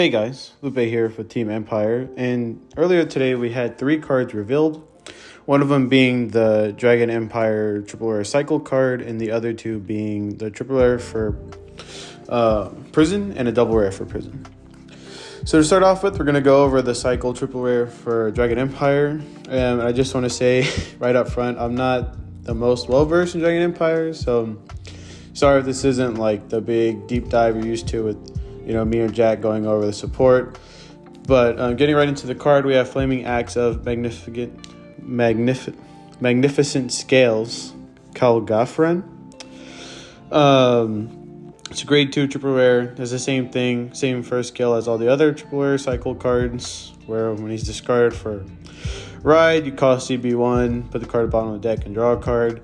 Hey guys, Lupe here for Team Empire, and earlier today we had 3 cards revealed. One of them being the Dragon Empire Triple Rare Cycle card, and the other 2 being the Triple Rare for Prison and a Double Rare for Prison. So to start off with, we're going to go over the Cycle Triple Rare for Dragon Empire, and I just want to say right up front, I'm not the most well-versed in Dragon Empire, so sorry if this isn't like the big deep dive you're used to with me and Jack going over the support. But getting right into the card, we have Flaming Axe of Magnificent Scales, Kalgafran. It's a grade 2 triple rare. Does the same thing, same first skill as all the other triple rare cycle cards, where when he's discarded for Ride, you cost CB1, put the card at the bottom of the deck and draw a card.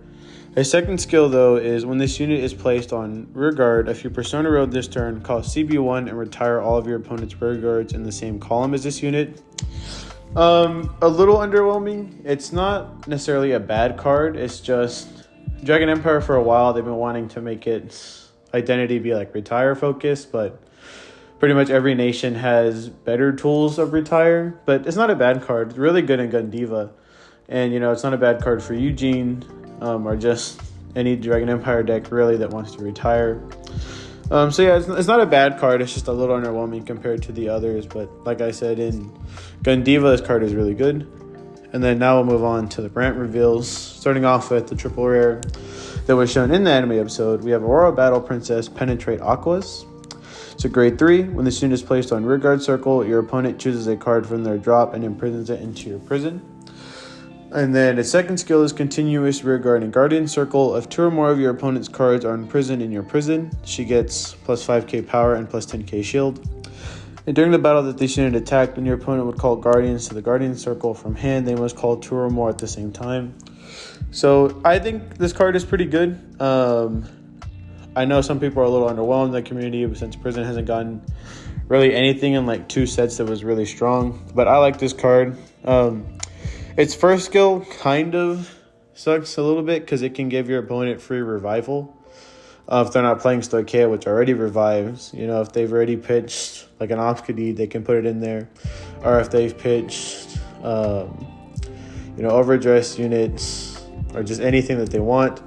His second skill, though, is when this unit is placed on rear guard, if you Persona Road this turn, cost CB1 and retire all of your opponent's rear guards in the same column as this unit. A little underwhelming. It's not necessarily a bad card. It's just Dragon Empire for a while, they've been wanting to make its identity be like retire focused, but pretty much every nation has better tools of retire. But it's not a bad card. It's really good in Gundiva. And, it's not a bad card for Eugene. Or just any Dragon Empire deck really that wants to retire. So yeah, it's not a bad card. It's just a little underwhelming compared to the others. But like I said, in Gundiva, this card is really good. And then now we'll move on to the brand reveals. Starting off with the triple rare that was shown in the anime episode, we have Aurora Battle Princess Penetrate Aquas. It's a grade 3. When this unit is placed on rearguard circle, your opponent chooses a card from their drop and imprisons it into your prison. And then its second skill is Continuous Rearguard and Guardian Circle. If 2 or more of your opponent's cards are imprisoned in your prison, she gets plus 5k power and plus 10k shield. And during the battle that this unit attacked, when your opponent would call Guardians to the Guardian Circle from hand, they must call 2 or more at the same time. So I think this card is pretty good. I know some people are a little underwhelmed in the community since Prison hasn't gotten really anything in like 2 sets that was really strong. But I like this card. Its first skill kind of sucks a little bit because it can give your opponent free revival. If they're not playing Stoichea, which already revives. If they've already pitched like an Obskadid, they can put it in there. Or if they've pitched, overdressed units or just anything that they want,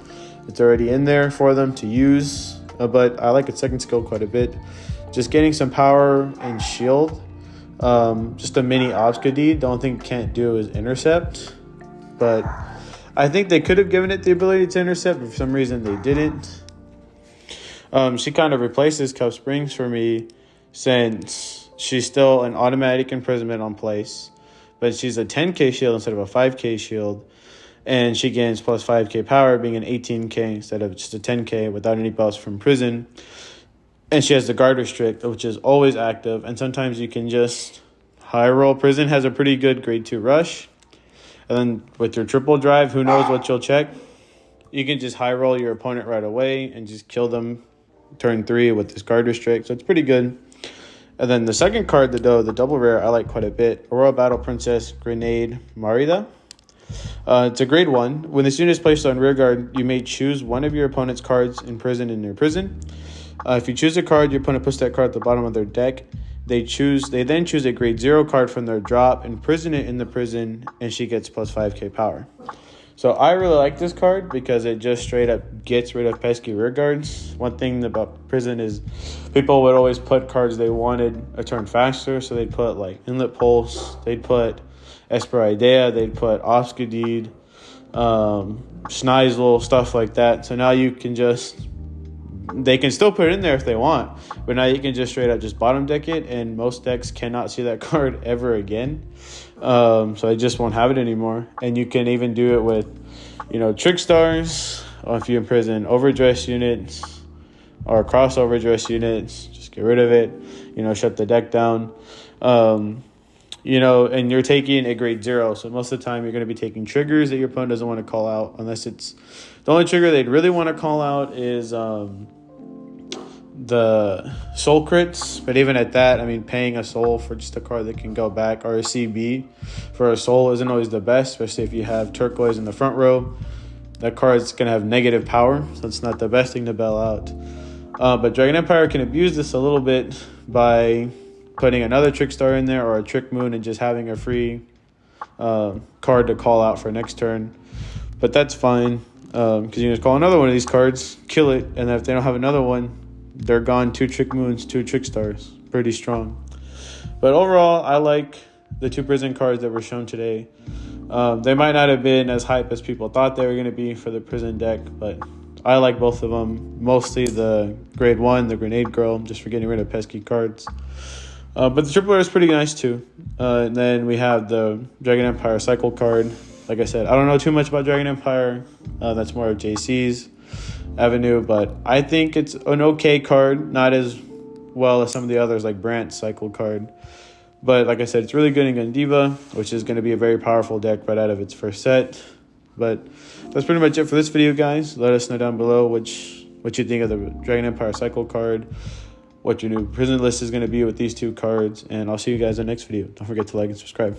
it's already in there for them to use. But I like its second skill quite a bit. Just getting some power and shield. Just a mini Obskadid. The only thing it can't do is intercept. But I think they could have given it the ability to intercept, but for some reason they didn't. She kind of replaces Cup Springs for me since she's still an automatic imprisonment on place. But she's a 10k shield instead of a 5k shield. And she gains plus 5k power, being an 18k instead of just a 10k without any buffs from prison. And she has the guard restrict, which is always active. And sometimes you can just high roll. Prison has a pretty good grade 2 rush. And then with your triple drive, who knows what you'll check. You can just high roll your opponent right away and just kill them turn 3 with this guard restrict. So it's pretty good. And then the second card, the double rare, I like quite a bit. Aurora Battle Princess Grenade Marida. It's a grade 1. When this unit is placed on rear guard, you may choose one of your opponent's cards in your prison. If you choose a card, your opponent puts that card at the bottom of their deck. They then choose a grade 0 card from their drop, imprison it in the prison, and she gets plus 5k power. So I really like this card because it just straight up gets rid of pesky rear guards. One thing about prison is people would always put cards they wanted a turn faster, so they'd put like Inlet Pulse, they'd put Esper Idea, they'd put Obskadid, Schneisel, stuff like that. So now you can they can still put it in there if they want, but now you can just straight up just bottom deck it, and most decks cannot see that card ever again. So I just won't have it anymore. And you can even do it with, Trick Stars, or if you imprison overdress units or cross overdress units, just get rid of it, shut the deck down. And you're taking a grade 0, so most of the time you're going to be taking triggers that your opponent doesn't want to call out, unless it's the only trigger they'd really want to call out is the soul crits. But even at that, paying a soul for just a card that can go back, or a CB for a soul, isn't always the best, especially if you have turquoise in the front row. That card's going to have negative power, so it's not the best thing to bail out. But Dragon Empire can abuse this a little bit by putting another trick star in there or a trick moon and just having a free card to call out for next turn. But that's fine, because you can just call another one of these cards, kill it, and if they don't have another one, they're gone. 2 trick moons, 2 trick stars. Pretty strong. But overall, I like the 2 prison cards that were shown today. They might not have been as hype as people thought they were going to be for the prison deck, but I like both of them. Mostly the grade 1, the Grenade Girl, just for getting rid of pesky cards. But the triple rare is pretty nice too. And then we have the Dragon Empire Cycle card. Like I said, I don't know too much about Dragon Empire. That's more of JC's avenue, but I think it's an okay card. Not as well as some of the others like Brant's Cycle card. But like I said, it's really good in Gandiva, which is going to be a very powerful deck right out of its first set. But that's pretty much it for this video, guys. Let us know down below what you think of the Dragon Empire Cycle card, what your new prison list is going to be with these 2 cards, and I'll see you guys in the next video. Don't forget to like and subscribe.